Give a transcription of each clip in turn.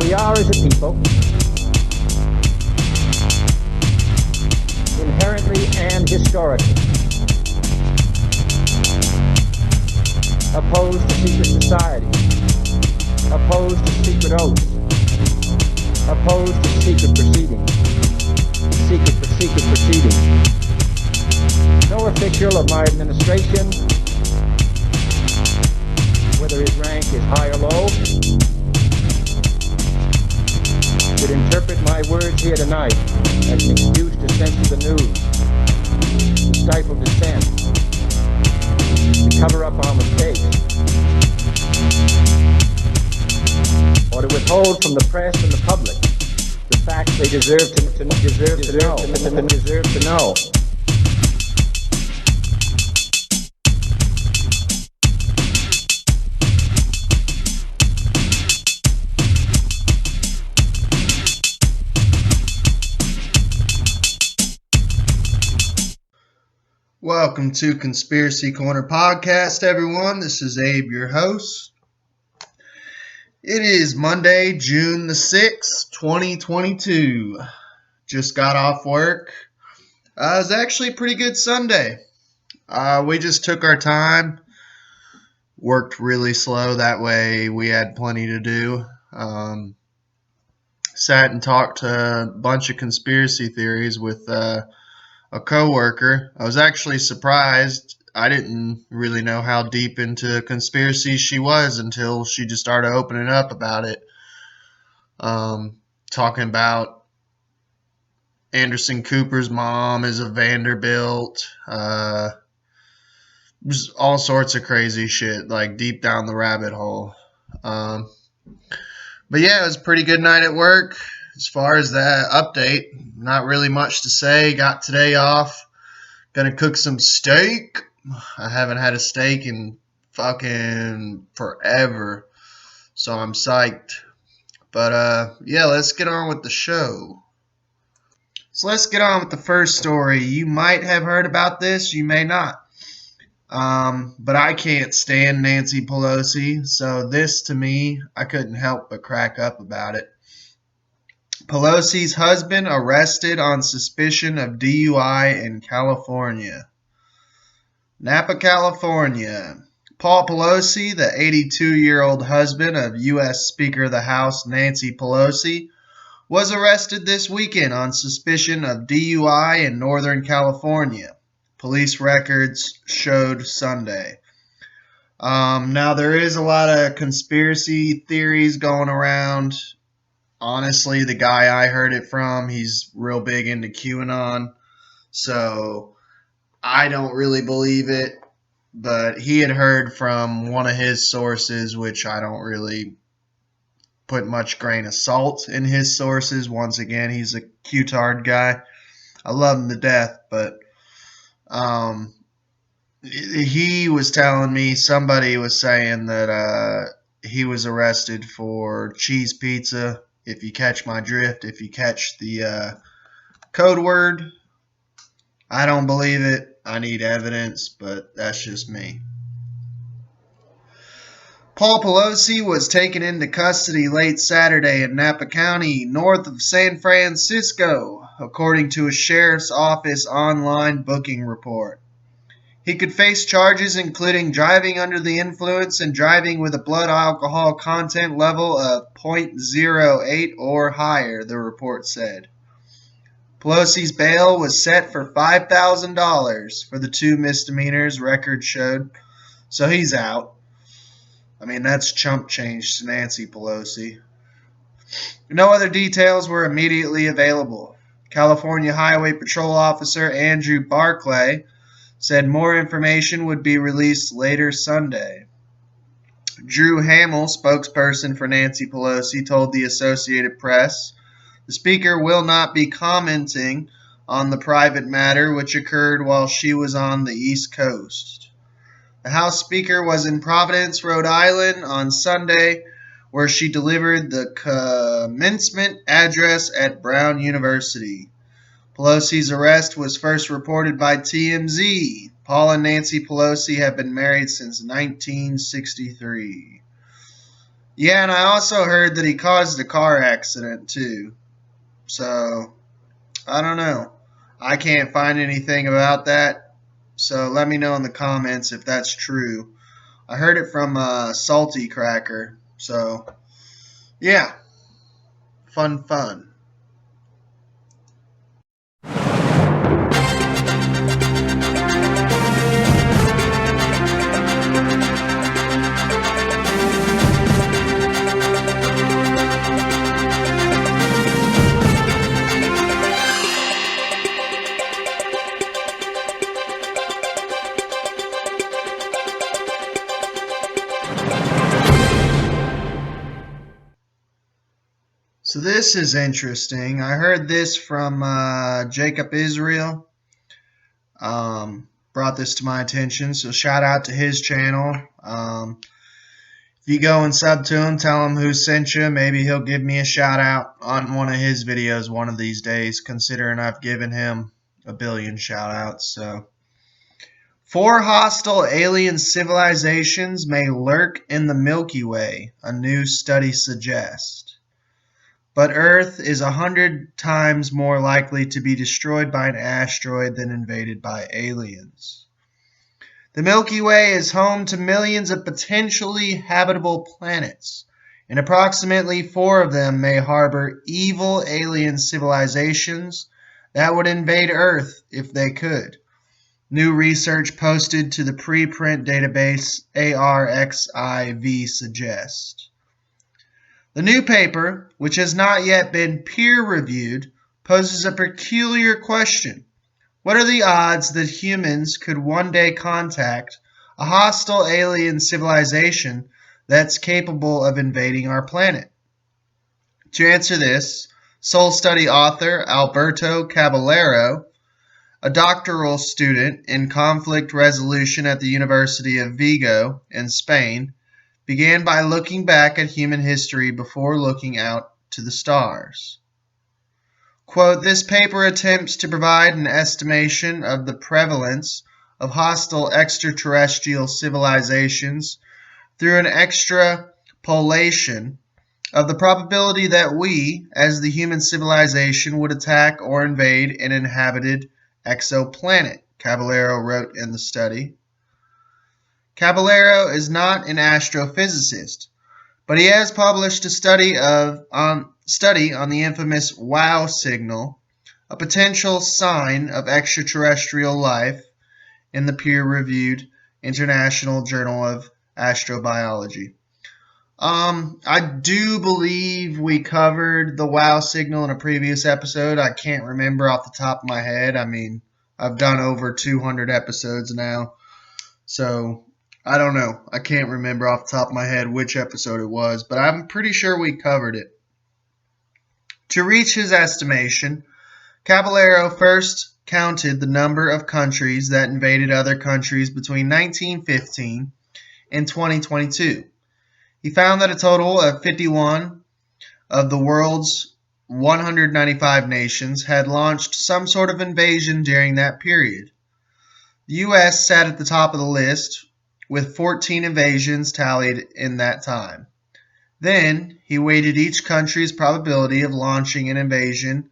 We are, as a people, inherently and historically opposed to secret society, opposed to secret oaths, opposed to secret proceedings, secret proceedings. No official of my administration, whether his rank is high or low, should interpret my words here tonight as an excuse to censor the news, to stifle dissent, to cover up our mistakes, or to withhold from the press and the public the facts they deserve to know. Welcome to Conspiracy Corner Podcast, everyone. This is Abe, your host. It is Monday, June the 6th, 2022. Just got off work. It was actually a pretty good Sunday. We just took our time, worked really slow. That way we had plenty to do. Sat and talked to a bunch of conspiracy theories with a coworker. I was actually surprised. I didn't really know how deep into conspiracy she was until she just started opening up about it. Talking about Anderson Cooper's mom is a Vanderbilt. Just all sorts of crazy shit, like deep down the rabbit hole. But yeah, it was a pretty good night at work. As far as that update, not really much to say. Got today off. Gonna cook some steak. I haven't had a steak in fucking forever, so I'm psyched. But yeah, let's get on with the show. So let's get on with the first story. You might have heard about this, you may not. But I can't stand Nancy Pelosi, so this to me, I couldn't help but crack up about it. Pelosi's husband arrested on suspicion of DUI in California. Napa, California. Paul Pelosi, the 82-year-old husband of U.S. Speaker of the House Nancy Pelosi, was arrested this weekend on suspicion of DUI in Northern California. Police records showed Sunday. Now, there is a lot of conspiracy theories going around. Honestly, the guy I heard it from, he's real big into QAnon, so I don't really believe it, but he had heard from one of his sources, which I don't really put much grain of salt in his sources. Once again, he's a Q-tard guy. I love him to death, but he was telling me, somebody was saying that he was arrested for cheese pizza. If you catch my drift, if you catch the code word, I don't believe it. I need evidence, but that's just me. Paul Pelosi was taken into custody late Saturday in Napa County, north of San Francisco, according to a sheriff's office online booking report. He could face charges including driving under the influence and driving with a blood alcohol content level of 0.08 or higher, the report said. Pelosi's bail was set for $5,000 for the two misdemeanors, records showed, so he's out. I mean, that's chump change to Nancy Pelosi. No other details were immediately available. California Highway Patrol Officer Andrew Barclay said more information would be released later Sunday. Drew Hamill, spokesperson for Nancy Pelosi, told the Associated Press, the speaker will not be commenting on the private matter which occurred while she was on the East Coast. The House Speaker was in Providence, Rhode Island on Sunday, where she delivered the commencement address at Brown University. Pelosi's arrest was first reported by TMZ. Paul and Nancy Pelosi have been married since 1963. Yeah, and I also heard that he caused a car accident too. So, I don't know. I can't find anything about that. So, let me know in the comments if that's true. I heard it from Salty Cracker. So, yeah, fun. So, this is interesting. I heard this from Jacob Israel. Brought this to my attention. So, shout out to his channel. If you go and sub to him, tell him who sent you. Maybe he'll give me a shout out on one of his videos one of these days, considering I've given him a billion shout outs. So, 4 hostile alien civilizations may lurk in the Milky Way, a new study suggests. But Earth is 100 times more likely to be destroyed by an asteroid than invaded by aliens. The Milky Way is home to millions of potentially habitable planets, and approximately 4 of them may harbor evil alien civilizations that would invade Earth if they could. New research posted to the preprint database ARXIV suggests. The new paper, which has not yet been peer-reviewed, poses a peculiar question. What are the odds that humans could one day contact a hostile alien civilization that's capable of invading our planet? To answer this, Soul Study author Alberto Caballero, a doctoral student in conflict resolution at the University of Vigo in Spain, began by looking back at human history before looking out to the stars. Quote, this paper attempts to provide an estimation of the prevalence of hostile extraterrestrial civilizations through an extrapolation of the probability that we, as the human civilization, would attack or invade an inhabited exoplanet, Caballero wrote in the study. Caballero is not an astrophysicist, but he has published a study on the infamous WOW signal, a potential sign of extraterrestrial life, in the peer-reviewed International Journal of Astrobiology. I do believe we covered the WOW signal in a previous episode. I can't remember off the top of my head. I mean, I've done over 200 episodes now, so I don't know. I can't remember off the top of my head which episode it was, but I'm pretty sure we covered it. To reach his estimation, Caballero first counted the number of countries that invaded other countries between 1915 and 2022. He found that a total of 51 of the world's 195 nations had launched some sort of invasion during that period. The U.S. sat at the top of the list, with 14 invasions tallied in that time. Then, he weighted each country's probability of launching an invasion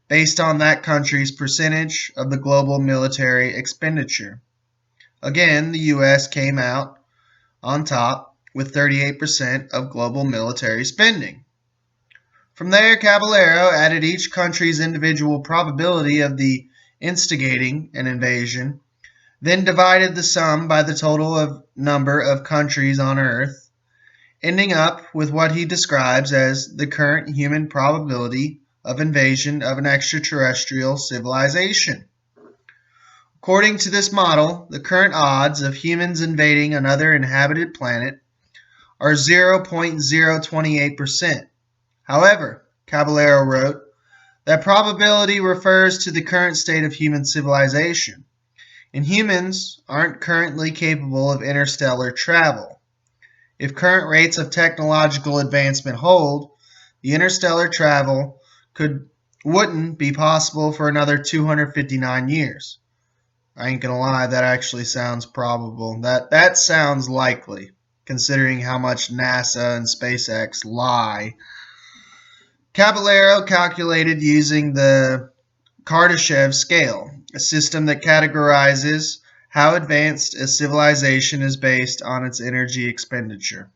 based on that country's percentage of the global military expenditure. Again, the U.S. came out on top with 38% of global military spending. From there, Caballero added each country's individual probability of the instigating an invasion, then divided the sum by the total of number of countries on Earth, ending up with what he describes as the current human probability of invasion of an extraterrestrial civilization. According to this model, the current odds of humans invading another inhabited planet are 0.028%. However, Caballero wrote, that probability refers to the current state of human civilization, and humans aren't currently capable of interstellar travel. If current rates of technological advancement hold, the interstellar travel wouldn't be possible for another 259 years. I ain't gonna lie, that actually sounds probable. That sounds likely. considering how much NASA and SpaceX lie. Caballero calculated using the Kardashev scale, a system that categorizes how advanced a civilization is based on its energy expenditure.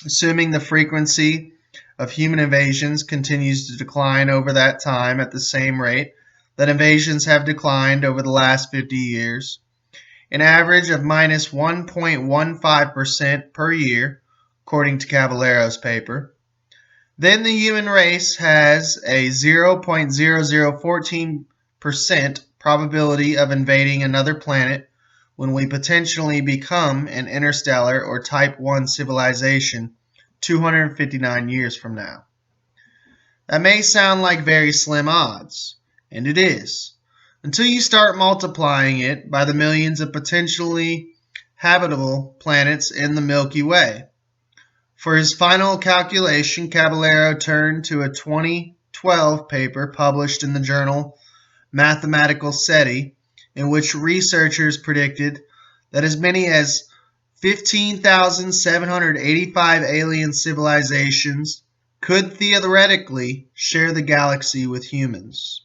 Assuming the frequency of human invasions continues to decline over that time at the same rate that invasions have declined over the last 50 years, an average of minus 1.15% per year, according to Caballero's paper, then the human race has a 0.0014% probability of invading another planet when we potentially become an interstellar or Type 1 civilization 259 years from now. That may sound like very slim odds, and it is, until you start multiplying it by the millions of potentially habitable planets in the Milky Way. For his final calculation, Caballero turned to a 2012 paper published in the journal Mathematical SETI, in which researchers predicted that as many as 15,785 alien civilizations could theoretically share the galaxy with humans.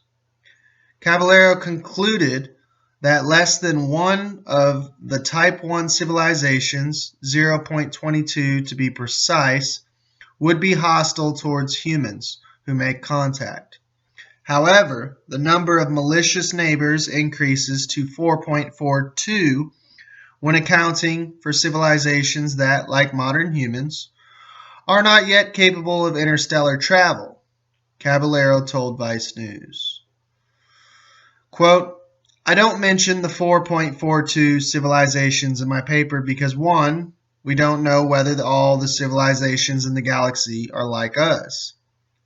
Caballero concluded that less than one of the Type 1 civilizations, 0.22 to be precise, would be hostile towards humans who make contact. However, the number of malicious neighbors increases to 4.42 when accounting for civilizations that, like modern humans, are not yet capable of interstellar travel, Caballero told Vice News. Quote, I don't mention the 4.42 civilizations in my paper because, one, we don't know whether all the civilizations in the galaxy are like us,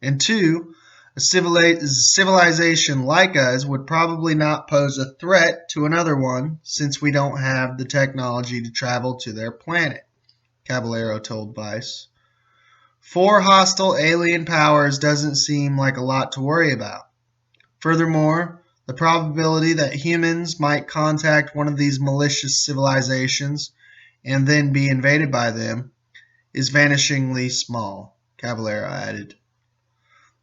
and two, a civilization like us would probably not pose a threat to another one since we don't have the technology to travel to their planet, Caballero told Vice. 4 hostile alien powers doesn't seem like a lot to worry about. Furthermore, the probability that humans might contact one of these malicious civilizations and then be invaded by them is vanishingly small, Caballero added.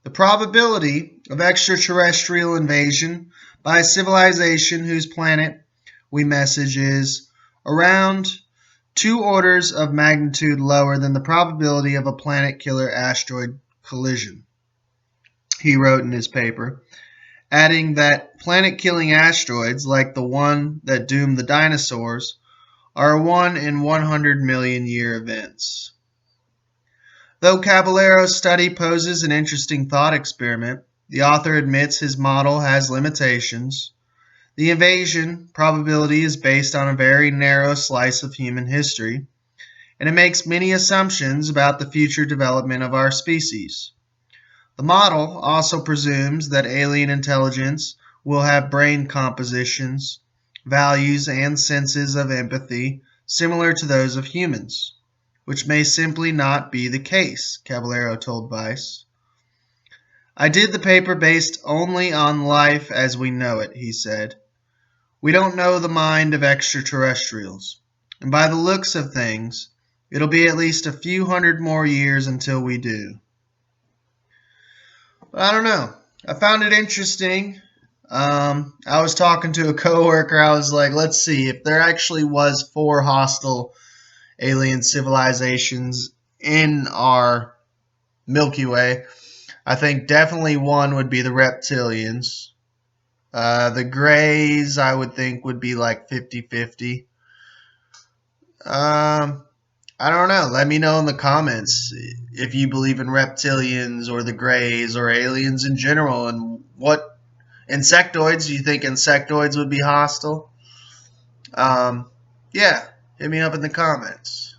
The probability of extraterrestrial invasion by a civilization whose planet we message is around 2 orders of magnitude lower than the probability of a planet-killer asteroid collision, he wrote in his paper, adding that planet-killing asteroids like the one that doomed the dinosaurs are 1 in 100 million year events. Though Caballero's study poses an interesting thought experiment, the author admits his model has limitations. The invasion probability is based on a very narrow slice of human history, and it makes many assumptions about the future development of our species. The model also presumes that alien intelligence will have brain compositions, values, and senses of empathy similar to those of humans, which may simply not be the case, Caballero told Vice. I did the paper based only on life as we know it, he said. We don't know the mind of extraterrestrials, and by the looks of things, it'll be at least a few hundred more years until we do. But I don't know. I found it interesting. I was talking to a coworker. I was like, let's see, if there actually was 4 hostile alien civilizations in our Milky Way, I think definitely one would be the reptilians. The Greys, I would think, would be like 50-50. I don't know. Let me know in the comments if you believe in reptilians or the Greys or aliens in general, and what insectoids. Do you think insectoids would be hostile? Yeah, hit me up in the comments.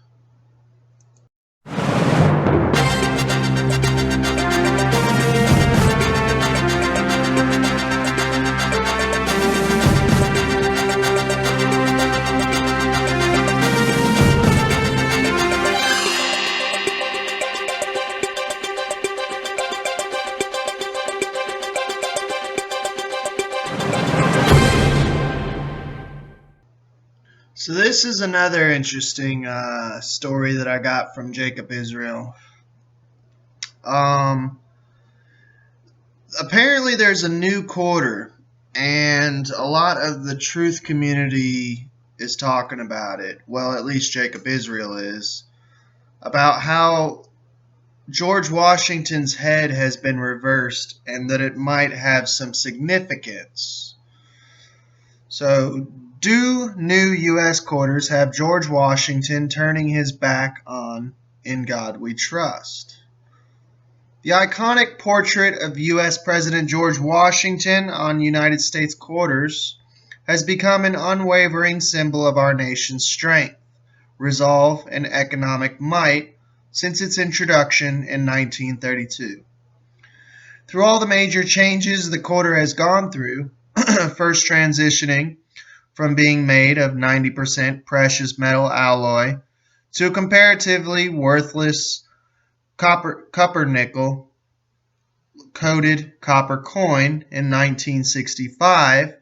So this is another interesting story that I got from Jacob Israel. Apparently there's a new quarter, and a lot of the truth community is talking about it. Well, at least Jacob Israel is. About how George Washington's head has been reversed and that it might have some significance. So, do new U.S. quarters have George Washington turning his back on "In God We Trust"? The iconic portrait of U.S. President George Washington on United States quarters has become an unwavering symbol of our nation's strength, resolve, and economic might since its introduction in 1932. Through all the major changes the quarter has gone through, first transitioning from being made of 90% precious metal alloy to a comparatively worthless copper nickel coated copper coin in 1965,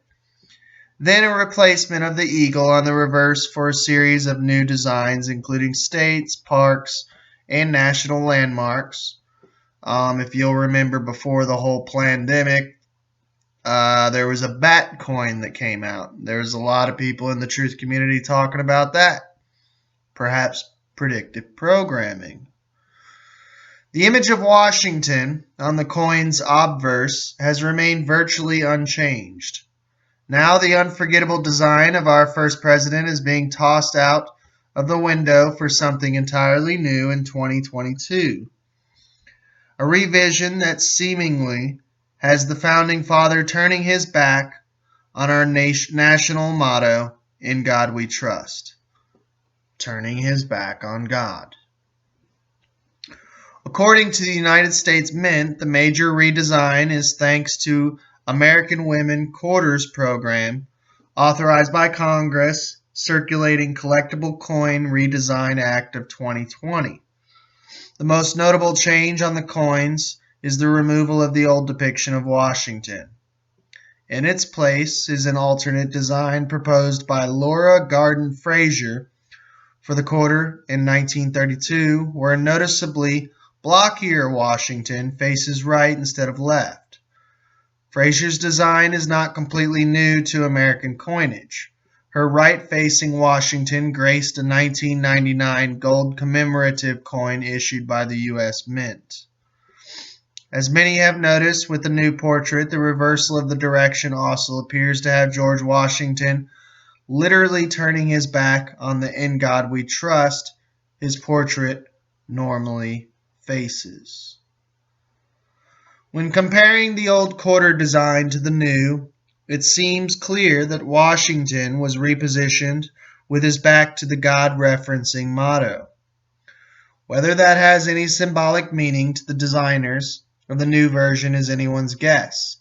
then a replacement of the eagle on the reverse for a series of new designs including states, parks, and national landmarks. If you'll remember, before the whole pandemic, there was a bat coin that came out. There's a lot of people in the truth community talking about that. Perhaps predictive programming. The image of Washington on the coin's obverse has remained virtually unchanged. Now the unforgettable design of our first president is being tossed out of the window for something entirely new in 2022. A revision that seemingly has the founding father turning his back on our national motto, "In God We Trust." Turning his back on God. According to the United States Mint, the major redesign is thanks to American Women Quarters Program, authorized by Congress, Circulating Collectible Coin Redesign Act of 2020. The most notable change on the coins is the removal of the old depiction of Washington. In its place is an alternate design proposed by Laura Garden Frazier for the quarter in 1932, where a noticeably blockier Washington faces right instead of left. Frazier's design is not completely new to American coinage. Her right-facing Washington graced a 1999 gold commemorative coin issued by the U.S. Mint. As many have noticed with the new portrait, the reversal of the direction also appears to have George Washington literally turning his back on the "In God We Trust" his portrait normally faces. When comparing the old quarter design to the new, it seems clear that Washington was repositioned with his back to the God-referencing motto. Whether that has any symbolic meaning to the designers of the new version is anyone's guess.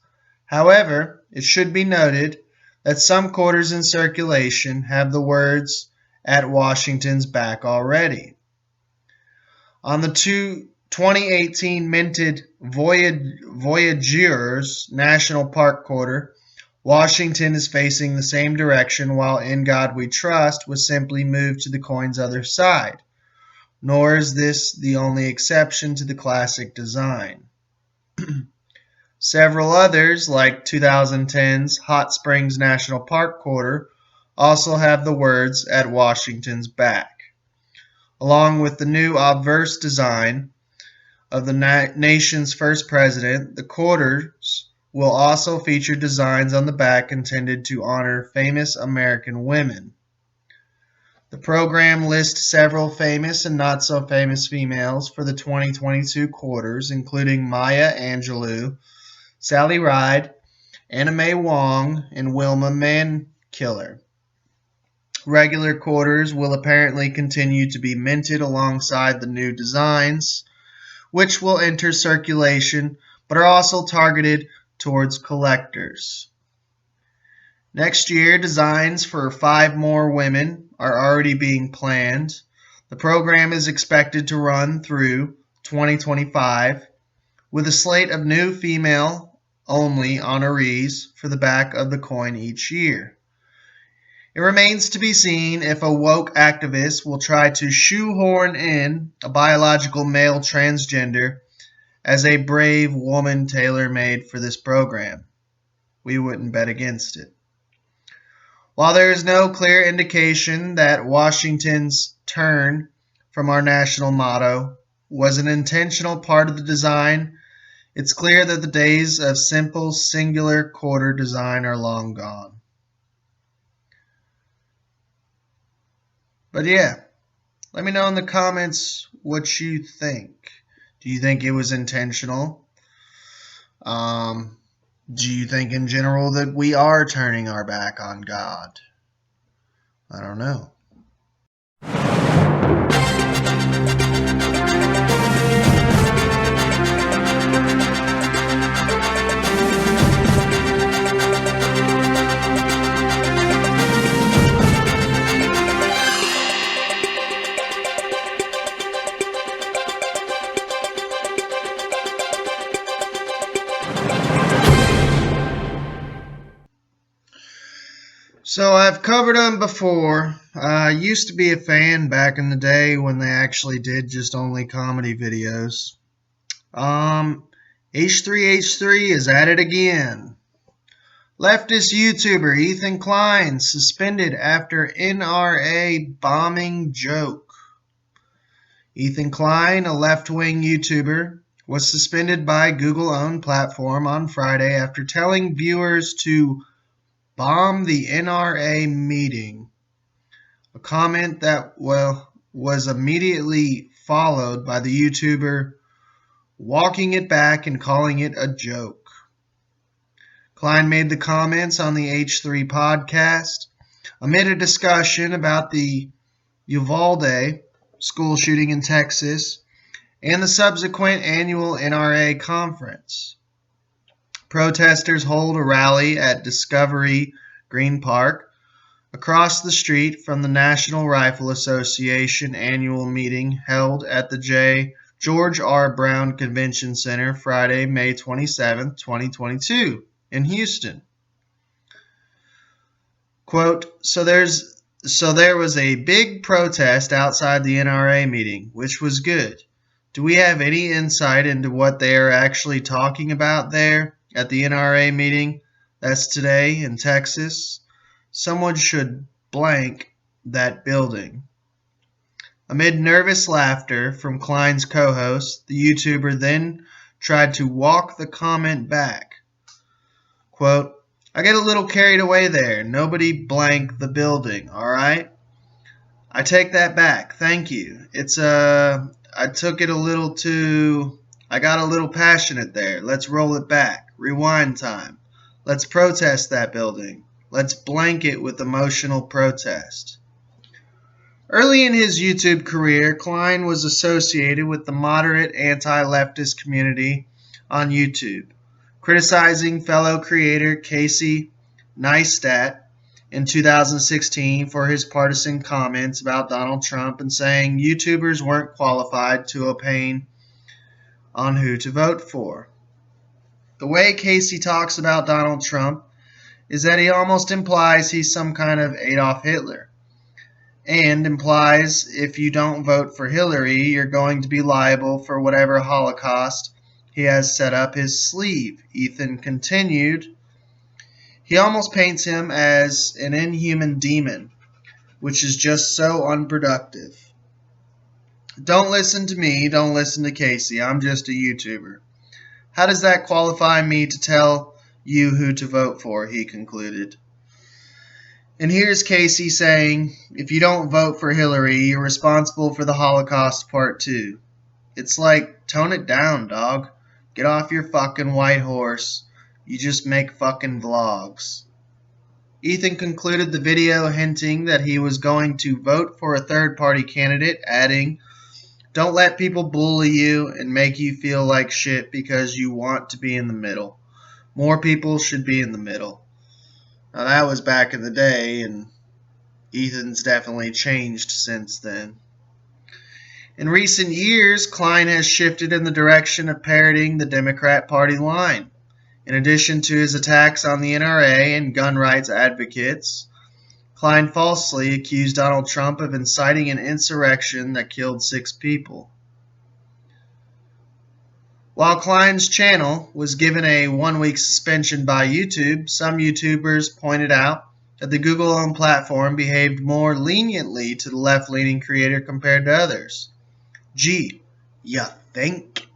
However, it should be noted that some quarters in circulation have the words "at Washington's back" already. On the 2018 minted Voyageurs National Park quarter, Washington is facing the same direction, while "In God We Trust" was simply moved to the coin's other side. Nor is this the only exception to the classic design. Several others, like 2010's Hot Springs National Park quarter, also have the words "at Washington's back." Along with the new obverse design of the nation's first president, the quarters will also feature designs on the back intended to honor famous American women. The program lists several famous and not so famous females for the 2022 quarters, including Maya Angelou, Sally Ride, Anna Mae Wong, and Wilma Mankiller. Regular quarters will apparently continue to be minted alongside the new designs, which will enter circulation but are also targeted towards collectors. Next year, designs for 5 more women are already being planned. The program is expected to run through 2025, with a slate of new female-only honorees for the back of the coin each year. It remains to be seen if a woke activist will try to shoehorn in a biological male transgender as a brave woman tailor-made for this program. We wouldn't bet against it. While there is no clear indication that Washington's turn from our national motto was an intentional part of the design, it's clear that the days of simple singular quarter design are long gone. But yeah, let me know in the comments what you think. Do you think it was intentional? Do you think in general that we are turning our back on God? I don't know. So I've covered them before. I used to be a fan back in the day when they actually did just only comedy videos. H3H3 is at it again. Leftist YouTuber Ethan Klein suspended after NRA bombing joke. Ethan Klein, a left-wing YouTuber, was suspended by Google-owned platform on Friday after telling viewers to bomb the NRA meeting, a comment that was immediately followed by the YouTuber walking it back and calling it a joke. Klein made the comments on the H3 podcast amid a discussion about the Uvalde school shooting in Texas and the subsequent annual NRA conference. Protesters hold a rally at Discovery Green Park across the street from the National Rifle Association annual meeting held at the George R. Brown Convention Center Friday, May 27, 2022 in Houston. Quote, so there was a big protest outside the NRA meeting, which was good. Do we have any insight into what they are actually talking about there at the NRA meeting? That's today in Texas. Someone should blank that building. Amid nervous laughter from Klein's co-host, the YouTuber then tried to walk the comment back. Quote, I get a little carried away there. Nobody blank the building, all right? I take that back. Thank you. I took it a little too... I got a little passionate there. Let's roll it back. Rewind time. Let's protest that building. Let's blank it with emotional protest. Early in his YouTube career, Klein was associated with the moderate anti-leftist community on YouTube, criticizing fellow creator Casey Neistat in 2016 for his partisan comments about Donald Trump and saying YouTubers weren't qualified to opine on who to vote for. The way Casey talks about Donald Trump is that he almost implies he's some kind of Adolf Hitler, and implies if you don't vote for Hillary, you're going to be liable for whatever Holocaust he has set up his sleeve. Ethan continued, he almost paints him as an inhuman demon, which is just so unproductive. Don't listen to me, don't listen to Casey, I'm just a YouTuber. How does that qualify me to tell you who to vote for, he concluded. And here's Casey saying, if you don't vote for Hillary, you're responsible for the Holocaust Part 2. It's like, tone it down, dog. Get off your fucking white horse. You just make fucking vlogs. Ethan concluded the video hinting that he was going to vote for a third-party candidate, adding, don't let people bully you and make you feel like shit because you want to be in the middle. More people should be in the middle. Now that was back in the day, and Ethan's definitely changed since then. In recent years, Klein has shifted in the direction of parroting the Democrat Party line. In addition to his attacks on the NRA and gun rights advocates, Klein falsely accused Donald Trump of inciting an insurrection that killed 6 people. While Klein's channel was given a 1-week suspension by YouTube, some YouTubers pointed out that the Google-owned platform behaved more leniently to the left-leaning creator compared to others. Gee, ya think?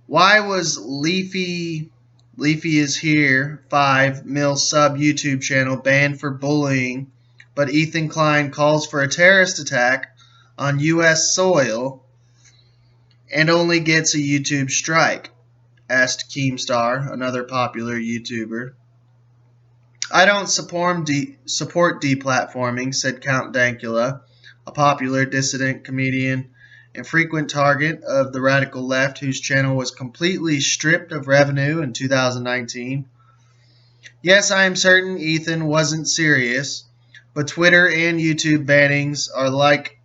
Why was Leafy is Here 5 mil sub YouTube channel banned for bullying, but Ethan Klein calls for a terrorist attack on U.S. soil and only gets a YouTube strike? Asked Keemstar, another popular YouTuber. I don't support deplatforming, said Count Dankula, a popular dissident comedian and frequent target of the radical left whose channel was completely stripped of revenue in 2019. Yes, I am certain Ethan wasn't serious, but Twitter and YouTube bannings are like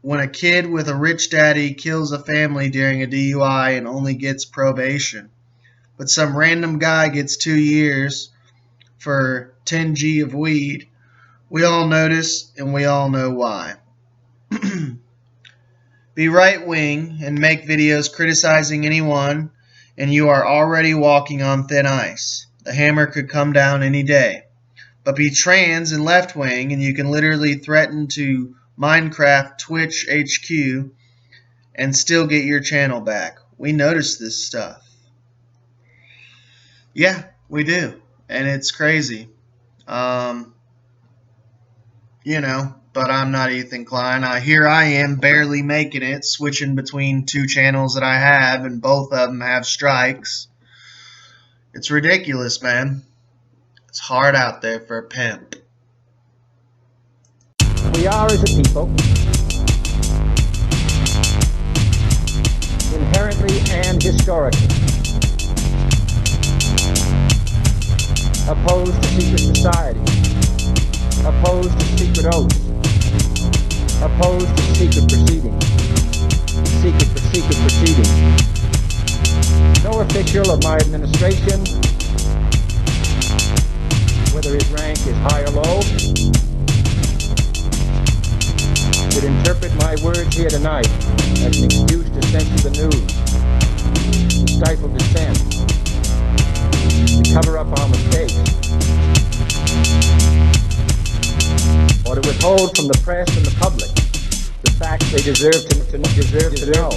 when a kid with a rich daddy kills a family during a DUI and only gets probation, but some random guy gets 2 years for 10 G of weed. We all notice and we all know why. Be right-wing and make videos criticizing anyone, and you are already walking on thin ice. The hammer could come down any day. But be trans and left-wing, and you can literally threaten to Minecraft Twitch HQ and still get your channel back. We notice this stuff. Yeah, we do. And it's crazy. But I'm not Ethan Klein. Here I am barely making it, switching between 2 channels that I have, and both of them have strikes. It's ridiculous, man. It's hard out there for a pimp. We are, as a people, inherently and historically opposed to secret society, opposed to secret oaths, opposed to secret proceedings, secret proceedings. No official of my administration, whether his rank is high or low, should interpret my words here tonight as an excuse to censor the news, to stifle dissent, to cover up our mistakes, or to withhold from the press and the public the facts they deserve to know.